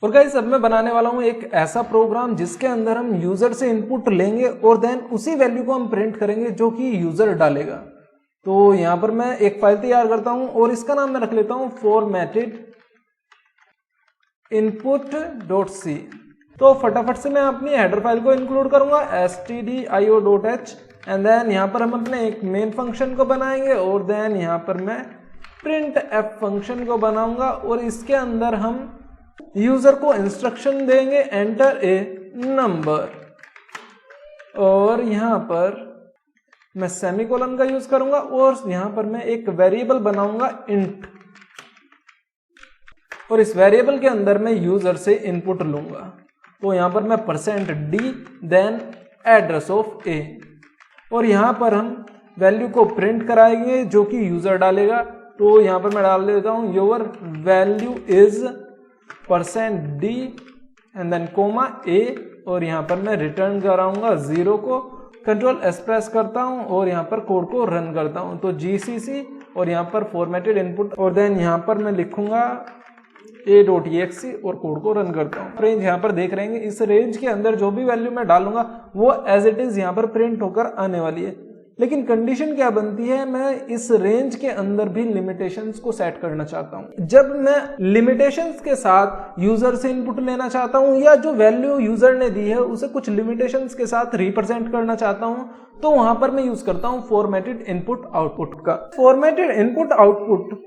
और गाइस अब मैं बनाने वाला हूं एक ऐसा प्रोग्राम जिसके अंदर हम यूजर से इनपुट लेंगे और देन उसी वैल्यू को हम प्रिंट करेंगे जो कि यूजर डालेगा। तो यहां पर मैं एक फाइल तैयार करता हूं और इसका नाम मैं रख लेता हूं फॉर्मेटेड input.c। तो फटाफट से मैं अपनी हेडर फाइल को इंक्लूड करूंगा stdio.h एंड देन यहां पर हम अपने एक मेन फंक्शन को बनाएंगे और देन यहां पर मैं प्रिंट एफ फंक्शन को बनाऊंगा और इसके अंदर हम यूजर को इंस्ट्रक्शन देंगे एंटर ए नंबर और यहां पर मैं सेमीकोलन का यूज करूंगा और यहां पर मैं एक वेरिएबल बनाऊंगा इंट और इस वेरिएबल के अंदर मैं यूजर से इनपुट लूंगा। तो यहां पर मैं %d देन एड्रेस ऑफ ए और यहां पर हम वैल्यू को प्रिंट कराएंगे जो कि यूजर डालेगा। तो यहां पर मैं डाल देता हूं your value is %d and then comma a और यहां पर मैं रिटर्न कराऊंगा 0 को। कंट्रोल एस प्रेस करता हूं और यहां पर कोड को रन करता हूं। तो जीसीसी और यहां पर फॉर्मेटेड इनपुट और देन यहां पर मैं लिखूंगा a.exe और कोड को रन करता हूं। रेंज यहां पर देख रहे हैं, इस रेंज के अंदर जो भी वैल्यू मैं डालूंगा वो एज इट इज यहां पर प्रिंट होकर आने वाली है। लेकिन कंडीशन क्या बनती है, मैं इस रेंज के अंदर भी लिमिटेशंस को सेट करना चाहता हूं। जब मैं लिमिटेशंस के साथ यूजर से इनपुट लेना चाहता हूं या जो वैल्यू यूजर ने दी है उसे कुछ लिमिटेशंस के साथ रिप्रेजेंट करना चाहता हूं तो वहां पर मैं यूज करता हूं फॉर्मेटेड इनपुट आउटपुट का। फॉर्मेटेड इनपुट आउटपुट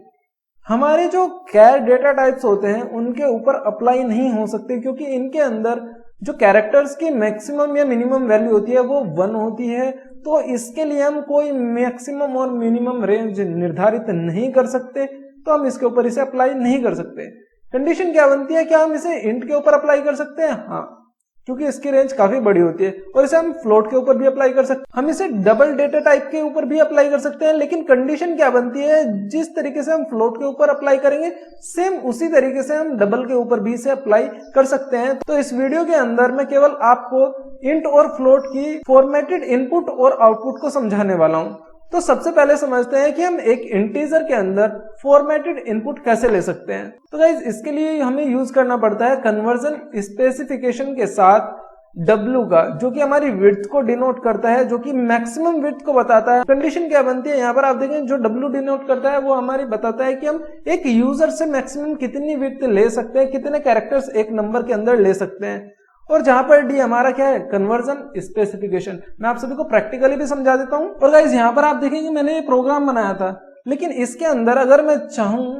हमारे जो कैर डेटा टाइप्स होते हैं उनके ऊपर अप्लाई नहीं हो सकते क्योंकि इनके अंदर जो कैरेक्टर्स की मैक्सिमम या मिनिमम वैल्यू होती है वो 1 होती है। तो इसके लिए हम कोई मैक्सिमम और मिनिमम रेंज निर्धारित नहीं कर सकते, तो हम इसके ऊपर इसे अप्लाई नहीं कर सकते। कंडीशन क्या बनती है, क्या हम इसे इंट के ऊपर अप्लाई कर सकते हैं? हाँ, क्योंकि इसकी रेंज काफी बड़ी होती है और इसे हम फ्लोट के ऊपर भी अप्लाई कर सकते हैं, हम इसे डबल डेटा टाइप के ऊपर भी अप्लाई कर सकते हैं। लेकिन कंडीशन क्या बनती है, जिस तरीके से हम फ्लोट के ऊपर अप्लाई करेंगे सेम उसी तरीके से हम डबल के ऊपर भी इसे अप्लाई कर सकते हैं। तो इस वीडियो के अंदर मैं केवल आपको इंट और फ्लोट की फॉर्मेटेड इनपुट और आउटपुट को समझाने वाला हूं। तो सबसे पहले समझते हैं कि हम एक इंटीजर के अंदर फॉर्मेटेड इनपुट कैसे ले सकते हैं। तो गाइस इसके लिए हमें यूज करना पड़ता है कन्वर्जन स्पेसिफिकेशन के साथ W का, जो कि हमारी विड्थ को डिनोट करता है, जो कि मैक्सिमम विड्थ को बताता है। कंडीशन क्या बनती है, यहाँ पर आप देखें जो W डिनोट करता है वो हमारी बताता है कि हम एक यूजर से मैक्सिमम कितनी विड्थ ले सकते हैं, कितने कैरेक्टर्स एक नंबर के अंदर ले सकते हैं। और जहां पर डी हमारा क्या है, कन्वर्जन स्पेसिफिकेशन। मैं आप सभी को प्रैक्टिकली भी समझा देता हूं। और गाइस यहां पर आप देखेंगे मैंने ये प्रोग्राम बनाया था, लेकिन इसके अंदर अगर मैं चाहूं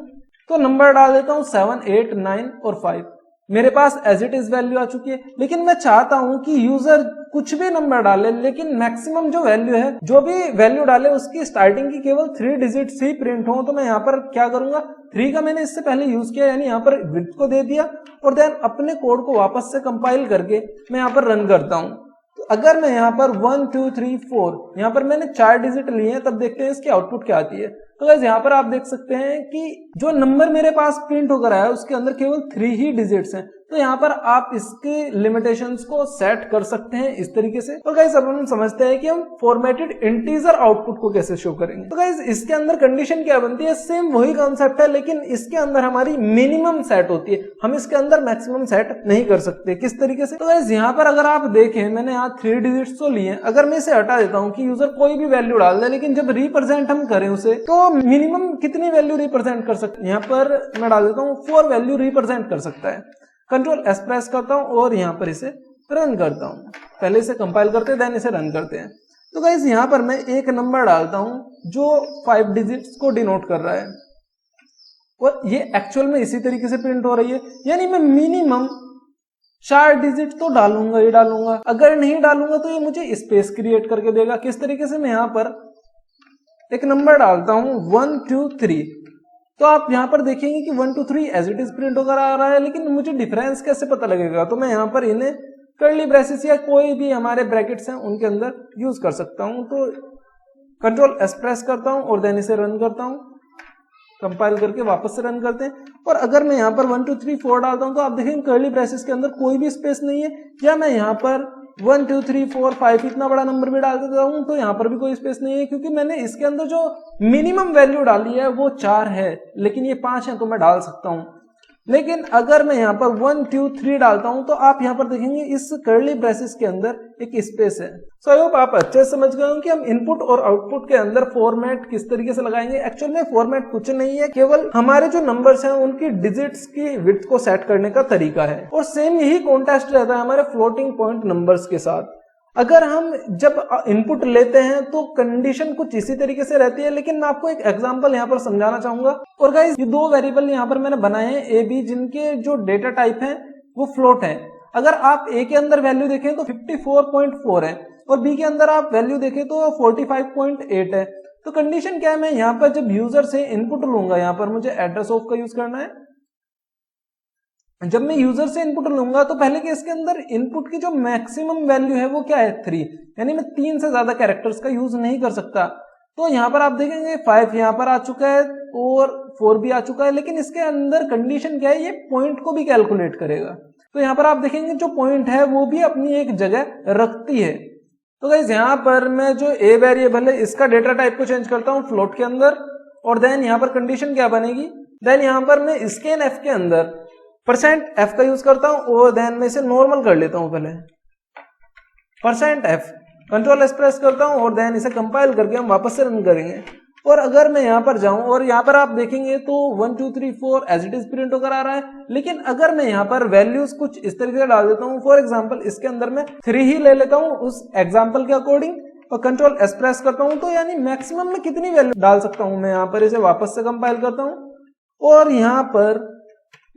तो नंबर डाल देता हूं 7, 8, 9 और 5। मेरे पास एज इट इज वैल्यू आ चुकी है। लेकिन मैं चाहता हूं कि यूजर कुछ भी नंबर डाले लेकिन मैक्सिमम जो वैल्यू है, जो भी वैल्यू डाले उसकी स्टार्टिंग की केवल 3 डिजिट्स ही प्रिंट हो। तो मैं यहाँ पर क्या करूंगा, 3 का मैंने इससे पहले यूज किया, यानी यहाँ पर विड्थ को दे दिया और देन अपने कोड को वापस से कंपाइल करके मैं यहाँ पर रन करता हूँ। तो अगर मैं यहाँ पर 1, 2, 3, 4 यहाँ पर मैंने 4 डिजिट लिए हैं, तब देखते हैं इसकी आउटपुट क्या आती है। तो गाइस यहाँ पर आप देख सकते हैं कि जो नंबर मेरे पास प्रिंट होकर आया है उसके अंदर केवल 3 ही डिजिट्स हैं। तो यहाँ पर आप इसके लिमिटेशंस को सेट कर सकते हैं इस तरीके से। तो गाइस अब हम समझते हैं कि हम फॉर्मेटेड इंटीजर आउटपुट को कैसे शो करेंगे। तो गाइस इसके अंदर कंडीशन क्या बनती है, सेम वही कॉन्सेप्ट है, लेकिन इसके अंदर हमारी मिनिमम सेट होती है, हम इसके अंदर मैक्सिमम सेट नहीं कर सकते। किस तरीके से, तो गाइस यहाँ पर अगर आप देखें मैंने यहाँ 3 डिजिट्स तो लिए, अगर मैं इसे हटा देता हूँ कि यूजर कोई भी वैल्यू डाल दे, लेकिन जब रिप्रेजेंट हम करें उसे तो मिनिमम कितनी वैल्यू रिप्रेजेंट कर सकते हैं। यहाँ पर मैं डाल देता हूँ 4 वैल्यू रिप्रेजेंट कर सकता है। कंट्रोल एस प्रेस करता हूं और यहां पर इसे रन करता हूं। पहले इसे कंपाइल करते हैं देन इसे रन करते हैं। तो गाइस यहां पर मैं एक नंबर डालता हूं जो 5 डिजिट्स को डिनोट कर रहा है और ये एक्चुअल में इसी तरीके से प्रिंट हो रही है, यानी मैं मिनिमम 4 डिजिट तो डालूंगा ही डालूंगा। अगर नहीं डालूंगा तो ये मुझे स्पेस क्रिएट करके देगा। किस तरीके से, मैं यहां पर एक नंबर डालता हूं 1, 2, 3, तो आप यहां पर देखेंगे कि 1, 2, 3 एज इट इज प्रिंट होकर आ रहा है, लेकिन मुझे डिफरेंस कैसे पता लगेगा। तो मैं यहां पर इन्हें कर्ली ब्रेसेस या कोई भी हमारे ब्रैकेट्स हैं उनके अंदर यूज कर सकता हूं। तो कंट्रोल एस प्रेस करता हूं और देन इसे रन करता हूं, कंपाइल करके वापस से रन करते हैं। और अगर मैं यहां पर 1, 2, 3, 4 डालता हूं तो आप देखेंगे कर्ली ब्रेसेस के अंदर कोई भी स्पेस नहीं है, या मैं यहां पर 1, 2, 3, 4, 5 इतना बड़ा नंबर भी डाल देता हूं तो यहां पर भी कोई स्पेस नहीं है, क्योंकि मैंने इसके अंदर जो मिनिमम वैल्यू डाली है वो 4 है, लेकिन ये 5 है तो मैं डाल सकता हूं। लेकिन अगर मैं यहाँ पर 1 2 3 डालता हूं तो आप यहाँ पर देखेंगे इस कर्ली ब्रेसेस के अंदर एक स्पेस है। सो आई होप आप अच्छे से समझ गए हो कि हम इनपुट और आउटपुट के अंदर फॉर्मेट किस तरीके से लगाएंगे। एक्चुअल में फॉर्मेट कुछ नहीं है, केवल हमारे जो नंबर्स हैं उनकी डिजिट्स की विड्थ को सेट करने का तरीका है। और सेम यही कॉन्टेस्ट रहता है हमारे फ्लोटिंग पॉइंट नंबर्स के साथ। अगर हम जब इनपुट लेते हैं तो कंडीशन कुछ इसी तरीके से रहती है, लेकिन मैं आपको एक एग्जांपल यहाँ पर समझाना चाहूंगा। और गाइस ये दो वेरिएबल यहाँ पर मैंने बनाए हैं ए बी, जिनके जो डेटा टाइप है वो फ्लोट है। अगर आप ए के अंदर वैल्यू देखें तो 54.4 है और बी के अंदर आप वैल्यू देखें तो 45.8 है। तो कंडीशन क्या है, मैं यहाँ पर जब यूजर से इनपुट लूंगा, यहाँ पर मुझे एड्रेस ऑफ का यूज करना है। जब मैं यूजर से इनपुट लूंगा तो पहले के इसके अंदर इनपुट की जो मैक्सिमम वैल्यू है वो क्या है 3, यानी मैं 3 से ज्यादा कैरेक्टर्स का यूज नहीं कर सकता। तो यहाँ पर आप देखेंगे 5 यहाँ पर आ चुका है और 4 भी आ चुका है, लेकिन इसके अंदर कंडीशन क्या है, ये पॉइंट को भी कैलकुलेट करेगा। तो यहाँ पर आप देखेंगे जो पॉइंट है वो भी अपनी एक जगह रखती है। तो गाइस यहाँ पर मैं जो ए वेरिएबल है इसका डेटा टाइप को चेंज करता हूँ फ्लोट के अंदर, और देन यहाँ पर कंडीशन क्या बनेगी, देन यहाँ पर मैं स्कैन एफ के अंदर %f का यूज करता हूं और देन मैं इसे नॉर्मल कर लेता हूं। पहले %f कंट्रोल एस प्रेस करता हूं और देन इसे कंपाइल करके हम वापस से रन करेंगे। और अगर मैं यहां पर जाऊं और यहां पर आप देखेंगे तो 1 2 3 4 एज इट इज प्रिंट होकर आ रहा है, लेकिन अगर मैं यहां पर वैल्यूज कुछ इस तरीके से डाल देता हूं, फॉर एग्जांपल इसके अंदर मैं 3 ही ले लेता हूं उस एग्जांपल के अकॉर्डिंग और कंट्रोल एस प्रेस करता हूं, तो यानी मैक्सिमम में कितनी वैल्यू डाल सकता हूं मैं, यहां पर इसे वापस से कंपाइल करता हूं और यहां पर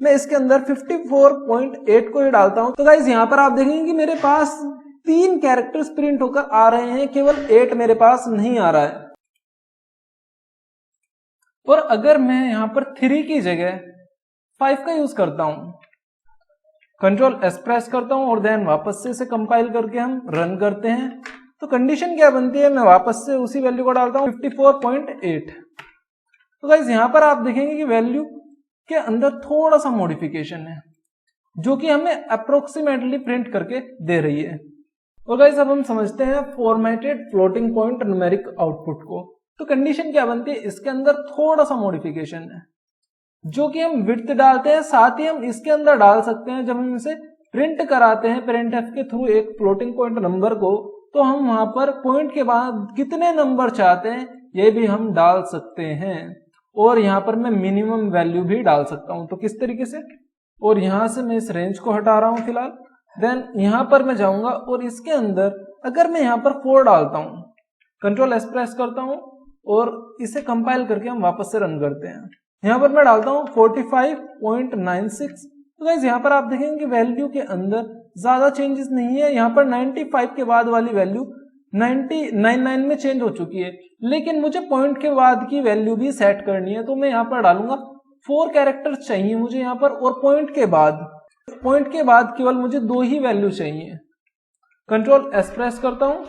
मैं इसके अंदर 54.8 को ही डालता हूं। तो गाइस यहाँ पर आप देखेंगे कि मेरे पास 3 कैरेक्टर्स प्रिंट होकर आ रहे हैं, केवल 8 मेरे पास नहीं आ रहा है। और अगर मैं यहाँ पर 3 की जगह 5 का यूज करता हूं, कंट्रोल एस प्रेस करता हूं और देन वापस से इसे कंपाइल करके हम रन करते हैं, तो कंडीशन क्या बनती है, मैं वापस से उसी वैल्यू को डालता हूं 54.8। तो गाइस यहाँ पर आप देखेंगे कि वैल्यू के अंदर थोड़ा सा मॉडिफिकेशन है जो कि हमें अप्रोक्सीमेटली प्रिंट करके दे रही है। और गाइस अब हम समझते हैं formatted floating point numeric output को। तो कंडीशन क्या बनती है, इसके अंदर थोड़ा सा मॉडिफिकेशन है जो कि हम विड्थ डालते हैं, साथ ही हम इसके अंदर डाल सकते हैं जब हम इसे प्रिंट कराते हैं printf के थ्रू एक फ्लोटिंग पॉइंट नंबर को, तो हम वहां पर पॉइंट के बाद कितने नंबर चाहते हैं ये भी हम डाल सकते हैं। और यहाँ पर मैं मिनिमम वैल्यू भी डाल सकता हूं, तो किस तरीके से, और यहां से मैं इस रेंज को हटा रहा हूं फिलहाल। देन यहां पर मैं जाऊंगा और इसके अंदर अगर मैं यहाँ पर 4 डालता हूं, कंट्रोल एस प्रेस करता हूं और इसे कंपाइल करके हम वापस से रन करते हैं, यहाँ पर मैं डालता हूं 45.96। तो गाइस यहाँ पर आप देखेंगे कि वैल्यू के अंदर ज्यादा चेंजेस नहीं है। यहाँ पर 95 के बाद वाली वैल्यू 99 में चेंज हो चुकी है, लेकिन मुझे पॉइंट के बाद की वैल्यू भी सेट करनी है, तो मैं यहाँ पर डालूंगा 4 कैरेक्टर्स चाहिए मुझे यहाँ पर, और पॉइंट के बाद केवल मुझे 2 ही वैल्यू चाहिए। कंट्रोल एस प्रेस करता हूं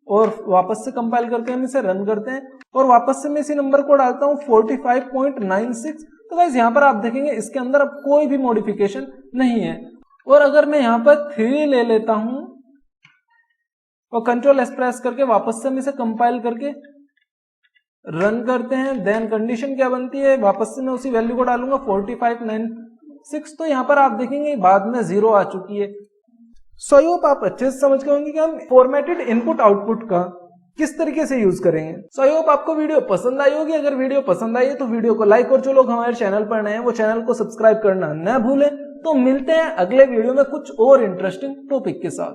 और वापस से कंपाइल करके हम इसे रन करते हैं और वापस से मैं इसी नंबर को डालता हूं 45.96। तो गाइस यहाँ पर आप देखेंगे इसके अंदर अब कोई भी मॉडिफिकेशन नहीं है। और अगर मैं यहाँ पर 3 ले लेता हूं और कंट्रोल एस प्रेस करके वापस से हम इसे कंपाइल करके रन करते हैं, देन कंडीशन क्या बनती है, वापस से मैं उसी वैल्यू को डालूंगा 45.96। तो यहाँ पर आप देखेंगे बाद में 0 आ चुकी है। सो आई होप आप अच्छे से समझ गए होंगे कि हम फॉर्मेटेड इनपुट आउटपुट का किस तरीके से यूज करेंगे। सो आई होप आपको वीडियो पसंद आई होगी। अगर वीडियो पसंद आई है तो वीडियो को लाइक, और जो लोग हमारे चैनल पर नए हैं वो चैनल को सब्सक्राइब करना न भूलें। तो मिलते हैं अगले वीडियो में कुछ और इंटरेस्टिंग टॉपिक के साथ।